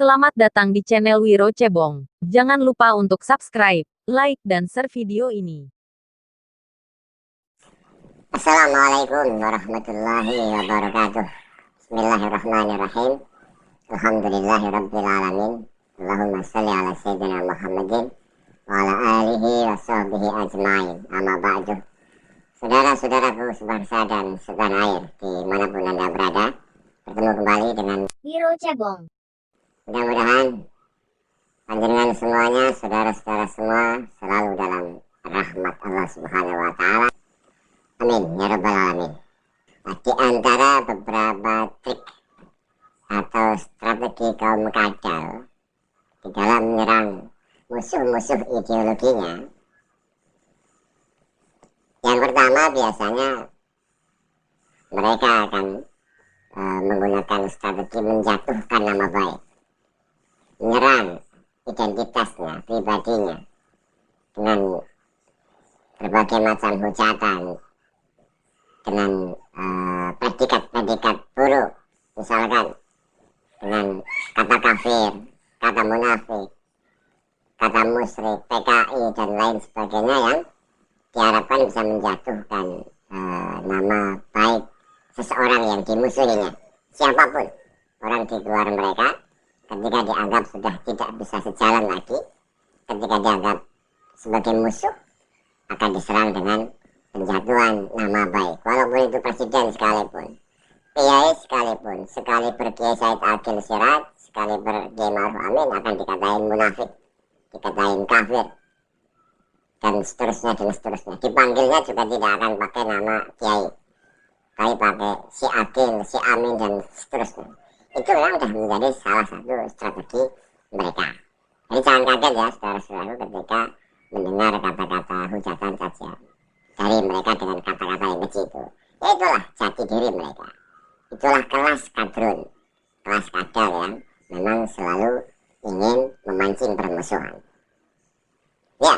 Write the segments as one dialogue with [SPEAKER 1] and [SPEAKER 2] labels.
[SPEAKER 1] Selamat datang di channel Wiro Cebong. Jangan lupa untuk subscribe, like, dan share video ini.
[SPEAKER 2] Assalamualaikum warahmatullahi wabarakatuh. Bismillahirrahmanirrahim. Alhamdulillahirrabbilalamin. Allahumma salli ala sayyidina Muhammadin wa ala alihi wa sahbihi ajma'in. Amma ba'du. Saudara-saudaraku sebangsa dan setanah air dimanapun Anda berada, bertemu kembali dengan
[SPEAKER 3] Wiro Cebong.
[SPEAKER 2] mudah-mudahan panjenengan semuanya, saudara-saudara semua, selalu dalam rahmat Allah Subhanahu wa Ta'ala. Amin ya rabbal alamin. Nah, di antara beberapa trik atau strategi kaum kacau di dalam menyerang musuh-musuh ideologinya, yang pertama biasanya mereka akan menggunakan strategi menjatuhkan nama baik, menyerang identitasnya, pribadinya dengan berbagai macam hujatan, dengan predikat-predikat buruk, misalkan dengan kata kafir, kata munafik, kata musyrik, PKI, dan lain sebagainya yang diharapkan bisa menjatuhkan nama baik seseorang yang dimusuhinya. Siapapun orang di luar mereka, ketika dianggap sudah tidak bisa sejalan lagi, ketika dianggap sebagai musuh, akan diserang dengan penjatuhan nama baik. Walaupun itu presiden sekalipun, kiai sekalipun, sekali berkiai Said Akil Siraj, sekali berkiai Ma'ruf Amin, akan dikatain munafik, dikatain kafir, dan seterusnya dan seterusnya. Dipanggilnya juga tidak akan pakai nama kiai, tapi pakai si Akil, si Amin, dan seterusnya. Itu memang sudah menjadi salah satu strategi mereka. Jadi jangan kaget ya saudara-saudara ketika mendengar kata-kata hujatan saja dari mereka dengan kata-kata yang kecil itu. Ya itulah jati diri mereka. Itulah kelas kadrun, kelas kadal yang memang selalu ingin memancing permusuhan. Ya,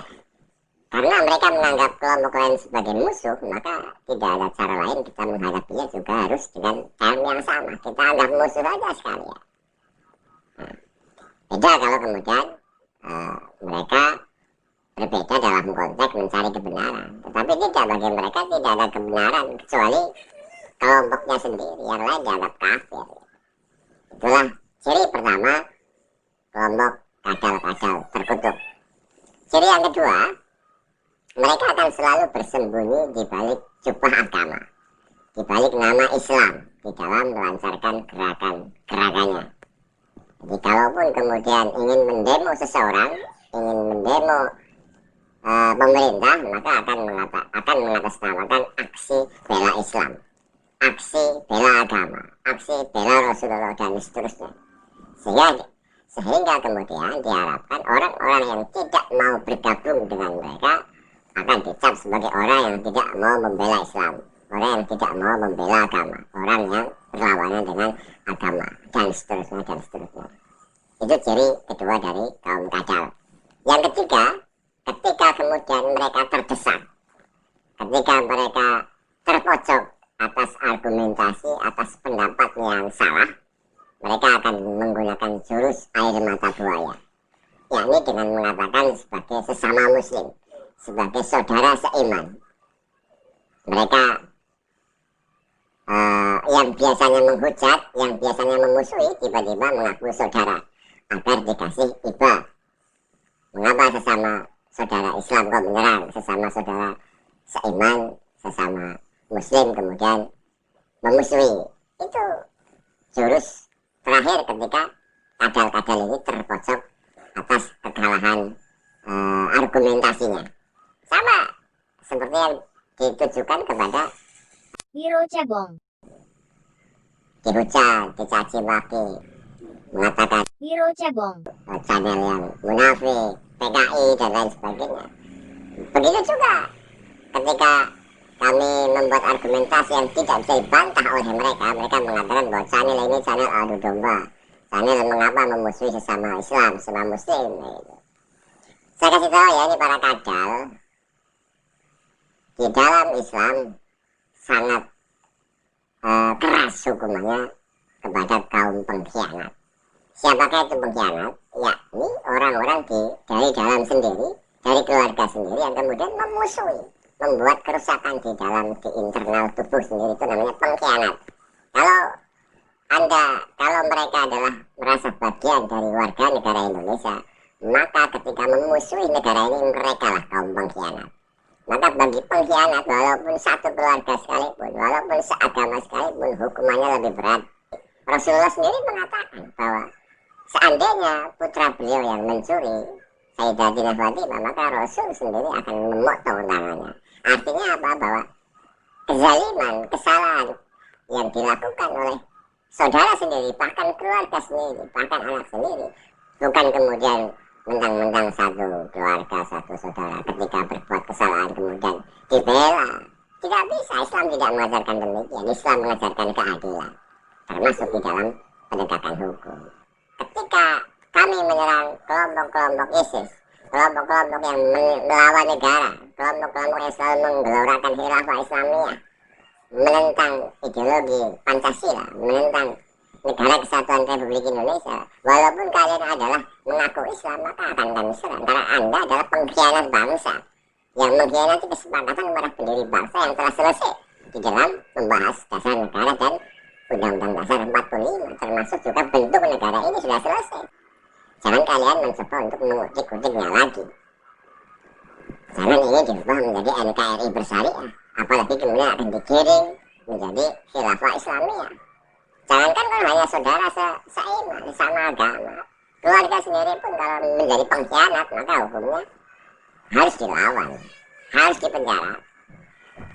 [SPEAKER 2] karena mereka menganggap kelompok lain sebagai musuh, maka tidak ada cara lain kita menghadapinya juga harus dengan cara yang sama. Kita anggap musuh aja sekali ya. Nah, beda kalau kemudian mereka berbeda dalam konteks mencari kebenaran. Tetapi tidak, bagi mereka tidak ada kebenaran kecuali kelompoknya sendiri, yang lain dianggap kafir. Itulah ciri pertama kelompok kadal-kadal terkutuk. Ciri yang kedua, mereka akan selalu bersembunyi di balik jubah agama, di balik nama Islam, di dalam melancarkan gerakannya. Jadi kalaupun kemudian ingin mendemo seseorang, ingin mendemo pemerintah, maka akan mengatasnamakan aksi bela Islam, aksi bela agama, aksi bela Rasulullah, dan seterusnya. Sehingga kemudian diharapkan orang-orang yang tidak mau bergabung dengan mereka akan dicap sebagai orang yang tidak mau membela Islam, orang yang tidak mau membela agama, orang yang berlawanan dengan agama, dan seterusnya dan seterusnya. Itu ciri kedua dari kaum kadal. Yang ketiga, ketika kemudian mereka terdesak, ketika mereka terpojok atas argumentasi, atas pendapat yang salah, mereka akan menggunakan jurus air mata buaya, yakni dengan mengatakan sebagai sesama muslim, sebagai saudara seiman. Mereka yang biasanya menghujat, yang biasanya memusuhi, tiba-tiba mengaku saudara agar dikasih iba. Mengapa sesama saudara Islam kok menyerang sesama saudara seiman, sesama muslim kemudian memusuhi? Itu jurus terakhir ketika kadal-kadal ini terpojok atas kekalahan argumentasinya. Sama seperti yang ditujukan kepada
[SPEAKER 3] Wiro Cebong.
[SPEAKER 2] dihujat, dicaci maki, mengatakan
[SPEAKER 3] Wiro Cebong.
[SPEAKER 2] channel yang munafik, PKI, dan lain sebagainya. Begitu juga ketika kami membuat argumentasi yang tidak bisa dibantah oleh mereka, mereka mengatakan bahwa channel ini channel adu domba, channel mengapa memusuhi sesama Islam, sesama muslim. Gitu. Saya kasih tahu ya, ini para kadal di dalam Islam sangat keras hukumannya kepada kaum pengkhianat. Siapakah itu pengkhianat? Yakni orang-orang dari dalam sendiri, dari keluarga sendiri yang kemudian memusuhi, membuat kerusakan di internal tubuh sendiri, itu namanya pengkhianat. Kalau mereka adalah merasa bagian dari warga negara Indonesia, maka ketika memusuhi negara ini, mereka lah kaum pengkhianat. Maka bagi pengkhianat, walaupun satu keluarga sekalipun, walaupun seagama sekalipun, hukumannya lebih berat. Rasulullah sendiri mengatakan bahwa seandainya putra beliau yang mencuri Sayyidatina Fatimah, maka Rasul sendiri akan memotong tangannya. Artinya apa? Bahwa kezaliman, kesalahan yang dilakukan oleh saudara sendiri, bahkan keluarga sendiri, bahkan anak sendiri, bukan kemudian mentang-mentang satu keluarga, satu saudara ketika berbuat kesalahan kemudian dibela. Tidak bisa, Islam tidak mengajarkan demikian. Islam mengajarkan keadilan, termasuk di dalam penegakan hukum. Ketika kami menyerang kelompok-kelompok ISIS, kelompok-kelompok yang melawan negara, kelompok-kelompok yang selalu menggelorkan khilafah Islamiyah, menentang ideologi Pancasila, menentang negara kesatuan Republik Indonesia, walaupun kalian adalah mengaku Islam, maka akan kami serang, karena Anda adalah pengkhianat bangsa yang mengkhianati kesepakatan para pendiri bangsa yang telah selesai di dalam membahas dasar negara dan Undang-Undang Dasar 45, termasuk juga bentuk negara ini sudah selesai. Jangan kalian mencoba untuk mengutik-utiknya lagi. Jangan ini diubah menjadi NKRI bersyariah, apalagi kemudian akan digiring menjadi khilafah Islamiyah. Jangankan kalau hanya saudara seiman, sama agama, keluarga sendiri pun kalau menjadi pengkhianat, maka hukumnya harus dilawan, harus dipenjara.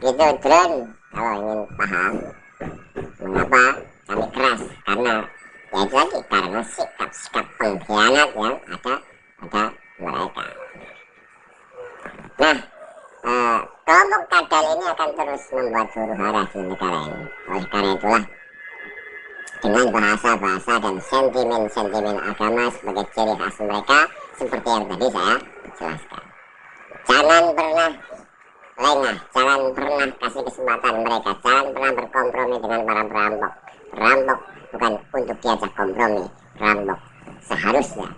[SPEAKER 2] Gitu Drone, kalau ingin paham mengapa kami keras, karena ya itu lagi, karena sikap-sikap pengkhianat yang ada pada mereka. Nah, kelompok kadal ini akan terus membuat huru hara di negara ini. Oleh karena itulah, dengan bahasa-bahasa dan sentimen-sentimen agama sebagai ciri khas mereka, seperti yang tadi saya jelaskan. Jangan pernah lengah, jangan pernah kasih kesempatan mereka, jangan pernah berkompromi dengan para perampok. Perampok bukan untuk diajak kompromi, perampok seharusnya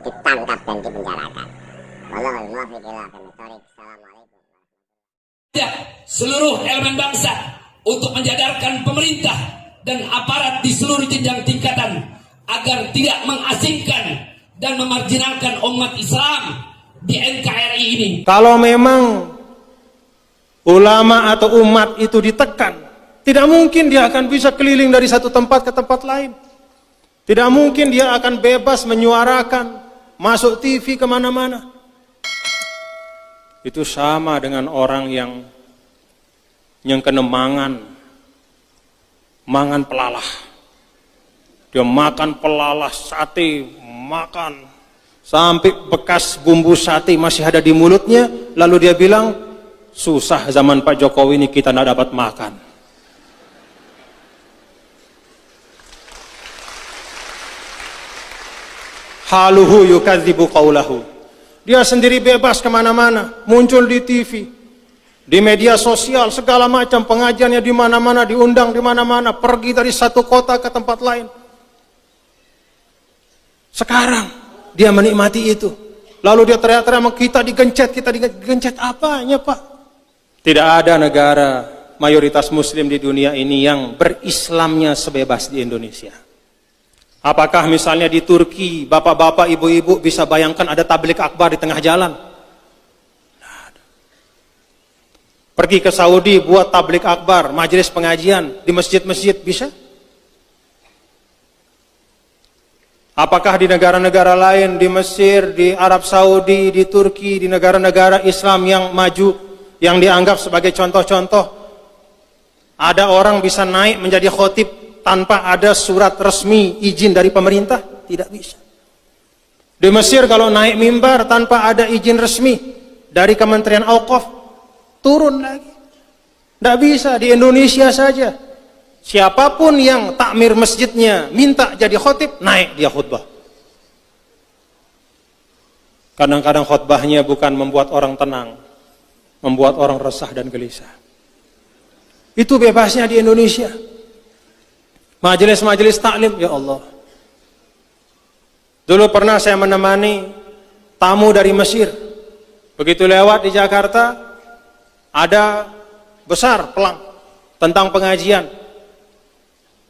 [SPEAKER 2] ditangkap dan dipenjarakan. Wallahul muwaffiq ila aqwamit thoriq. Assalamualaikum.
[SPEAKER 4] Seluruh elemen bangsa untuk menjadarkan pemerintah dan aparat di seluruh jenjang tingkatan agar tidak mengasingkan dan memarjinalkan umat Islam di NKRI ini.
[SPEAKER 5] Kalau memang ulama atau umat itu ditekan, tidak mungkin dia akan bisa keliling dari satu tempat ke tempat lain. Tidak mungkin dia akan bebas menyuarakan, masuk TV kemana-mana. Itu sama dengan orang yang kena mangan pelalah. Dia makan pelalah sate, makan sampai bekas bumbu sate masih ada di mulutnya, lalu dia bilang, susah zaman Pak Jokowi ini kita tidak dapat makan. Haluhu yukadzibu qawlahu. Dia sendiri bebas kemana-mana, muncul di TV, di media sosial, segala macam pengajiannya di mana-mana, diundang di mana-mana, pergi dari satu kota ke tempat lain. Sekarang dia menikmati itu. Lalu dia teriak-teriak, kita digencet apanya Pak? Tidak ada negara mayoritas muslim di dunia ini yang berislamnya sebebas di Indonesia. Apakah misalnya di Turki, bapak-bapak, ibu-ibu bisa bayangkan ada tablik akbar di tengah jalan? Pergi ke Saudi buat tablik akbar, majelis pengajian di masjid-masjid, bisa? Apakah di negara-negara lain, di Mesir, di Arab Saudi, di Turki, di negara-negara Islam yang maju, yang dianggap sebagai contoh-contoh, ada orang bisa naik menjadi khotib tanpa ada surat resmi izin dari pemerintah? Tidak bisa. Di Mesir kalau naik mimbar tanpa ada izin resmi dari Kementerian Auqaf, turun lagi. Tidak bisa. Di Indonesia saja, siapapun yang takmir masjidnya minta jadi khotib, naik dia khutbah. Kadang-kadang khutbahnya bukan membuat orang tenang, membuat orang resah dan gelisah. Itu bebasnya di Indonesia. Majelis-majelis taklim, ya Allah, Dulu pernah saya menemani tamu dari Mesir. Begitu lewat di Jakarta, ada besar pelang tentang pengajian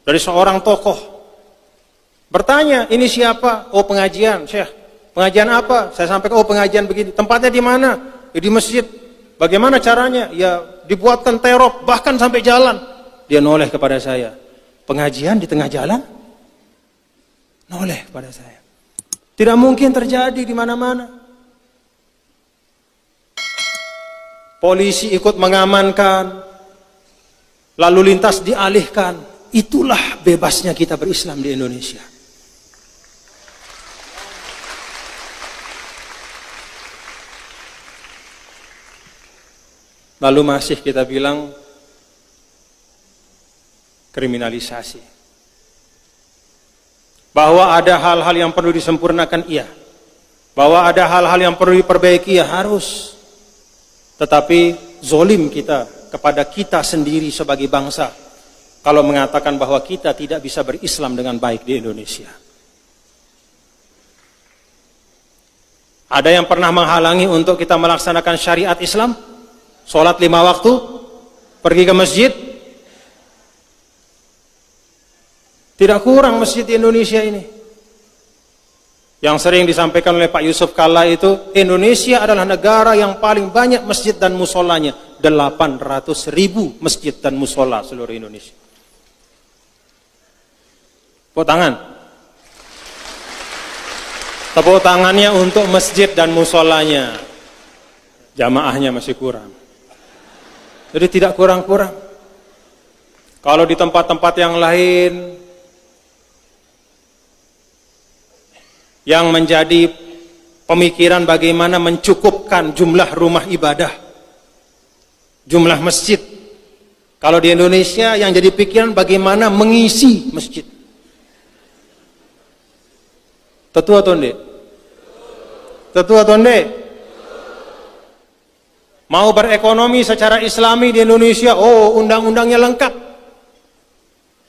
[SPEAKER 5] dari seorang tokoh. Bertanya, ini siapa? Oh, pengajian, Syekh. Pengajian apa? Saya sampaikan, oh, pengajian begini. Tempatnya di mana? Ya, di masjid. Bagaimana caranya? Ya, dibuatkan terop, bahkan sampai jalan. Dia noleh kepada saya. Pengajian di tengah jalan? Noleh kepada saya. Tidak mungkin terjadi di mana-mana. Polisi ikut mengamankan, lalu lintas dialihkan. Itulah bebasnya kita berislam di Indonesia. Lalu masih kita bilang kriminalisasi. Bahwa ada hal-hal yang perlu disempurnakan, iya. Bahwa ada hal-hal yang perlu diperbaiki, ya harus. Tetapi zolim kita kepada kita sendiri sebagai bangsa kalau mengatakan bahwa kita tidak bisa berislam dengan baik di Indonesia. Ada yang pernah menghalangi untuk kita melaksanakan syariat Islam? Sholat 5 waktu, pergi ke masjid. Tidak kurang masjid di Indonesia ini. Yang sering disampaikan oleh Pak Yusuf Kalla itu, Indonesia adalah negara yang paling banyak masjid dan musolanya. 800.000 masjid dan musola seluruh Indonesia. Tepuk tangan. Tepuk tangannya untuk masjid dan musolanya. Jamaahnya masih kurang. Jadi tidak kurang-kurang. Kalau di tempat-tempat yang lain yang menjadi pemikiran bagaimana mencukupkan jumlah rumah ibadah, jumlah masjid. Kalau di Indonesia yang jadi pikiran bagaimana mengisi masjid. Tetua tonde? Tetua tonde? Mau berekonomi secara islami di Indonesia, oh undang-undangnya lengkap.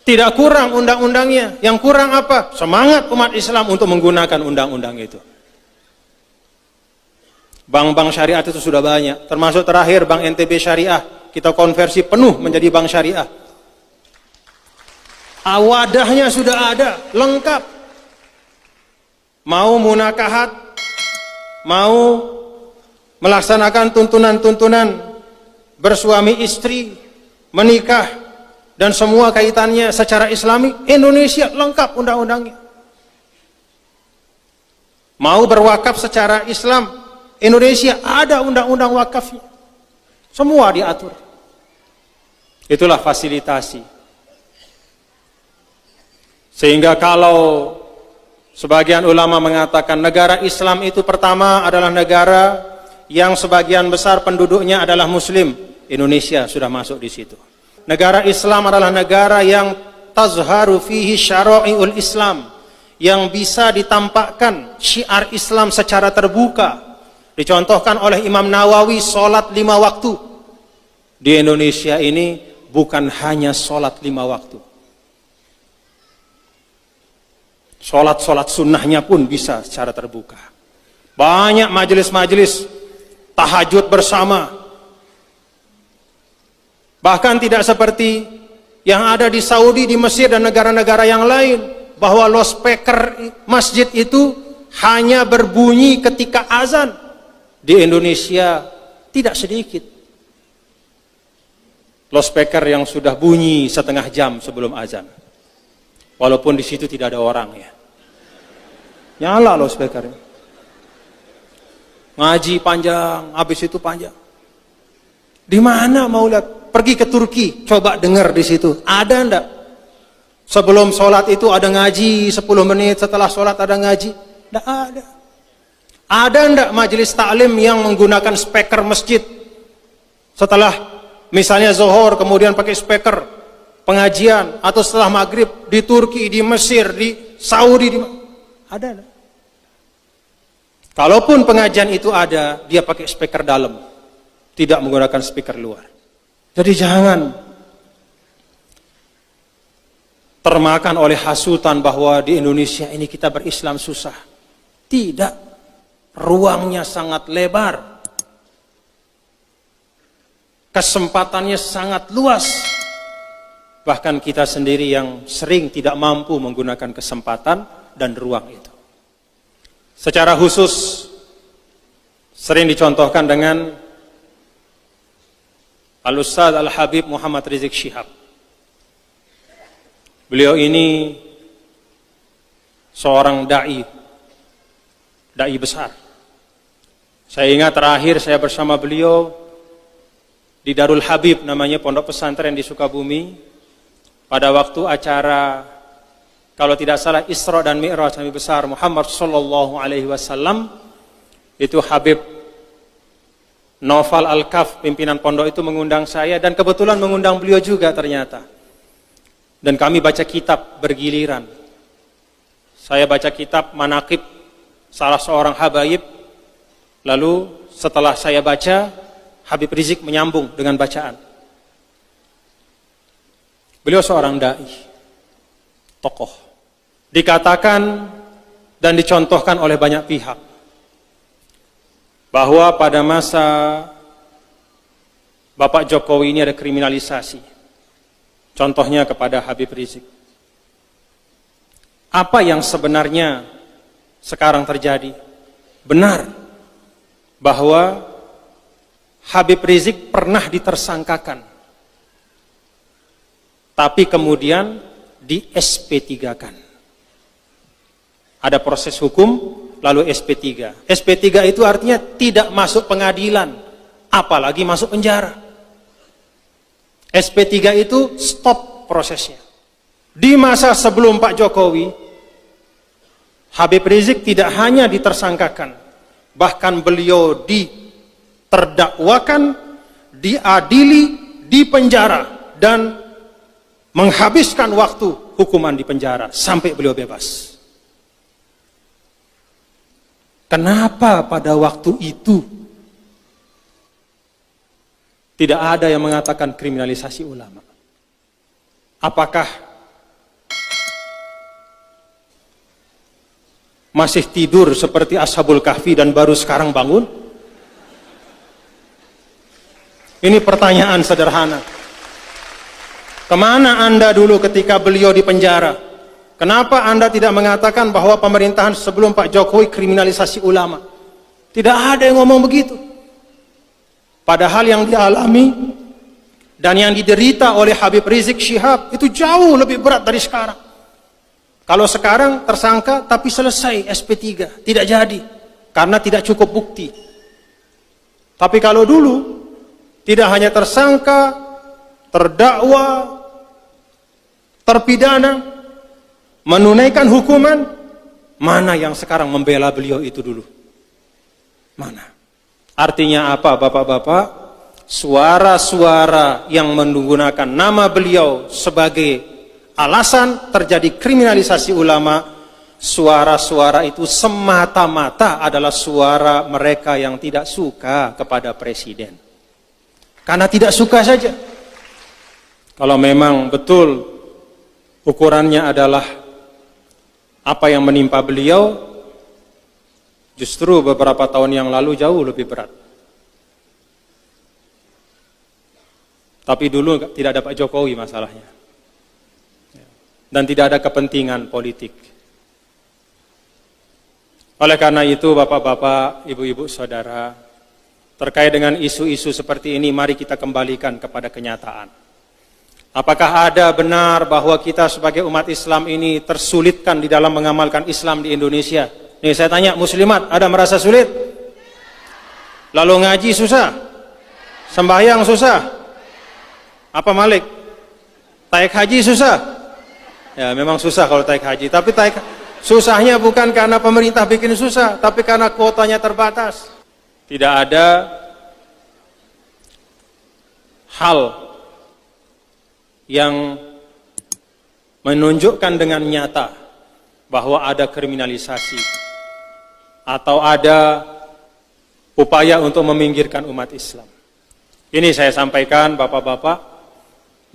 [SPEAKER 5] Tidak kurang undang-undangnya. Yang kurang apa? Semangat umat Islam untuk menggunakan undang-undang itu. Bank-bank syariah itu sudah banyak. Termasuk terakhir Bank NTB Syariah. Kita konversi penuh menjadi bank syariah. Wadahnya sudah ada, lengkap. Mau munakahat, mau melaksanakan tuntunan-tuntunan bersuami istri, menikah, dan semua kaitannya secara islami, Indonesia lengkap undang-undangnya. Mau berwakaf secara Islam, Indonesia ada undang-undang wakafnya. Semua diatur. Itulah fasilitasi. Sehingga kalau sebagian ulama mengatakan negara Islam itu pertama adalah negara yang sebagian besar penduduknya adalah Muslim, Indonesia sudah masuk di situ. Negara Islam adalah negara yang tazharu fihi syara'iul Islam, yang bisa ditampakkan syiar Islam secara terbuka. Dicontohkan oleh Imam Nawawi, sholat 5 waktu. Di Indonesia ini bukan hanya sholat 5 waktu. Sholat-sholat sunnahnya pun bisa secara terbuka. Banyak majelis-majelis tahajud bersama. Bahkan tidak seperti yang ada di Saudi, di Mesir, dan negara-negara yang lain, bahwa loudspeaker masjid itu hanya berbunyi ketika azan. Di Indonesia tidak sedikit loudspeaker yang sudah bunyi setengah jam sebelum azan. Walaupun di situ tidak ada orang ya. Nyala loudspeaker. Ngaji panjang, habis itu panjang. Di mana mau lihat? Pergi ke Turki, coba dengar di situ. Ada enggak? Sebelum sholat itu ada ngaji 10 menit, setelah sholat ada ngaji? Enggak ada. Ada enggak majelis taklim yang menggunakan speaker masjid? Setelah misalnya zuhur kemudian pakai speaker pengajian, atau setelah maghrib di Turki, di Mesir, di Saudi, ada enggak? Kalaupun pengajian itu ada, dia pakai speaker dalam, tidak menggunakan speaker luar. Jadi jangan termakan oleh hasutan bahwa di Indonesia ini kita berislam susah. Tidak. Ruangnya sangat lebar. Kesempatannya sangat luas. Bahkan kita sendiri yang sering tidak mampu menggunakan kesempatan dan ruang itu. Secara khusus, sering dicontohkan dengan Al-Ustadz Al-Habib Muhammad Rizik Syihab. Beliau ini seorang da'i besar. Saya ingat terakhir saya bersama beliau di Darul Habib, namanya pondok pesantren di Sukabumi, pada waktu acara, kalau tidak salah, Isra dan Mi'raj Nabi besar Muhammad sallallahu alaihi wasallam. Itu Habib Naufal Al-Kaf, pimpinan pondok itu mengundang saya, dan kebetulan mengundang beliau juga ternyata. Dan kami baca kitab bergiliran. Saya baca kitab Manaqib salah seorang habaib. Lalu setelah saya baca, Habib Rizik menyambung dengan bacaan. Beliau seorang dai, tokoh. Dikatakan dan dicontohkan oleh banyak pihak bahwa pada masa Bapak Jokowi ini ada kriminalisasi. Contohnya kepada Habib Rizik. Apa yang sebenarnya sekarang terjadi? Benar bahwa Habib Rizik pernah ditersangkakan, tapi kemudian di SP3-kan. Ada proses hukum, lalu SP3. SP3 itu artinya tidak masuk pengadilan, apalagi masuk penjara. SP3 itu stop prosesnya. Di masa sebelum Pak Jokowi, Habib Rizik tidak hanya ditersangkakan, bahkan beliau diterdakwakan, diadili, dipenjara, dan menghabiskan waktu hukuman di penjara sampai beliau bebas. Kenapa pada waktu itu tidak ada yang mengatakan kriminalisasi ulama? Apakah masih tidur seperti Ashabul Kahfi dan baru sekarang bangun? Ini pertanyaan sederhana. Kemana Anda dulu ketika beliau di penjara? Kenapa Anda tidak mengatakan bahwa pemerintahan sebelum Pak Jokowi kriminalisasi ulama? Tidak ada yang ngomong begitu. Padahal yang dialami dan yang diderita oleh Habib Rizik Syihab itu jauh lebih berat dari sekarang. Kalau sekarang tersangka tapi selesai SP3, tidak jadi karena tidak cukup bukti. Tapi kalau dulu tidak hanya tersangka, terdakwa, terpidana, menunaikan hukuman, mana yang sekarang membela beliau itu dulu? Mana? Artinya apa Bapak-bapak? Suara-suara yang menggunakan nama beliau sebagai alasan terjadi kriminalisasi ulama, suara-suara itu semata-mata adalah suara mereka yang tidak suka kepada presiden. Karena tidak suka saja. Kalau memang betul ukurannya adalah apa yang menimpa beliau, justru beberapa tahun yang lalu jauh lebih berat. Tapi dulu tidak ada Pak Jokowi masalahnya. Dan tidak ada kepentingan politik. Oleh karena itu Bapak-bapak, Ibu-ibu, Saudara, terkait dengan isu-isu seperti ini, mari kita kembalikan kepada kenyataan. Apakah ada benar bahwa kita sebagai umat Islam ini tersulitkan di dalam mengamalkan Islam di Indonesia? Nih saya tanya, muslimat, ada merasa sulit? Lalu ngaji susah? Sembahyang susah? Apa Malik? Taik haji susah? Ya memang susah kalau taik haji, tapi susahnya bukan karena pemerintah bikin susah, tapi karena kuotanya terbatas. Tidak ada hal yang menunjukkan dengan nyata bahwa ada kriminalisasi atau ada upaya untuk meminggirkan umat Islam. Ini saya sampaikan Bapak-bapak,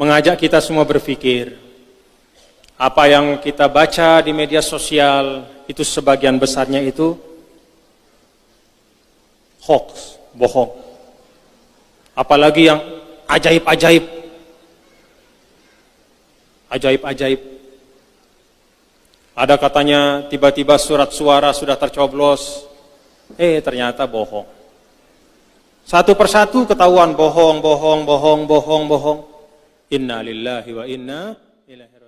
[SPEAKER 5] mengajak kita semua berpikir. Apa yang kita baca di media sosial itu sebagian besarnya itu hoax, bohong. Apalagi yang ajaib-ajaib. Ajaib-ajaib. Ada katanya tiba-tiba surat suara sudah tercoblos. Ternyata bohong. Satu persatu ketahuan bohong. Inna lillahi wa inna ilaihi raji'un.